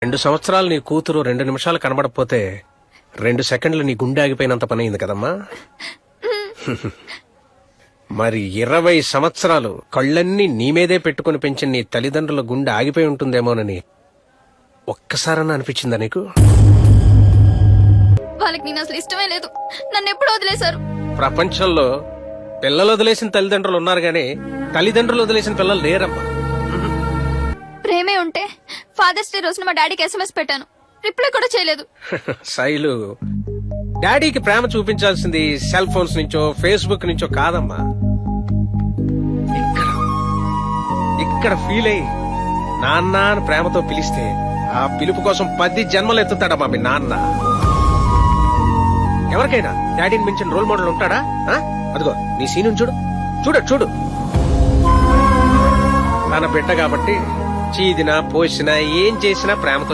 2 సంవత్సరాలు నీ కూతురు 2 నిమిషాలు కనబడకపోతే 2 సెకండ్లు నీ గుండె ఆగిపోయినంత పని అయింది కదమ్మా. మరి 20 సంవత్సరాలు కళ్ళన్నీ నీ మీదే పెట్టుకుని పెంచిన నీ తల్లిదండ్రుల గుండె ఆగిపోయి ఉంటుందేమోనని ఒక్కసారన్నా అనిపించిందా నీకు? వాళ్ళకి నేను అసలు ఇష్టమే లేదు. నన్ను ఎప్పుడు వదిలేశారు. ప్రపంచంలో పిల్లలు వదిలేసిన తల్లిదండ్రులు ఉన్నారు గానీ తల్లిదండ్రులు వదిలేసిన పిల్లలు లేరమ్మా. ప్రేమే ఉంటే ఫాదర్స్ డే రోజున మా డాడీకి ఎస్ఎంఎస్ పెట్టాను. రిప్లై కూడా చేయలేదు. శైలు, డాడీకి ప్రేమ చూపించాల్సింది సెల్ ఫోన్స్ నుంచో ఫేస్బుక్ నుంచో కాదమ్మా. ఇక్కడ ఫీల్ అయ్యి నాన్న అని ప్రేమతో పిలిస్తే ఆ పిలుపు కోసం 10 జన్మలు ఎత్తుతాడమ్మా మీ నాన్న. ఎవరికైనా డాడీని మించిన రోల్ మోడల్ ఉంటాడా? అదిగో నీ సీను చూడు చూడు చూడు. తన బిడ్డ కాబట్టి చీదినా పోసినా ఏం చేసినా ప్రేమతో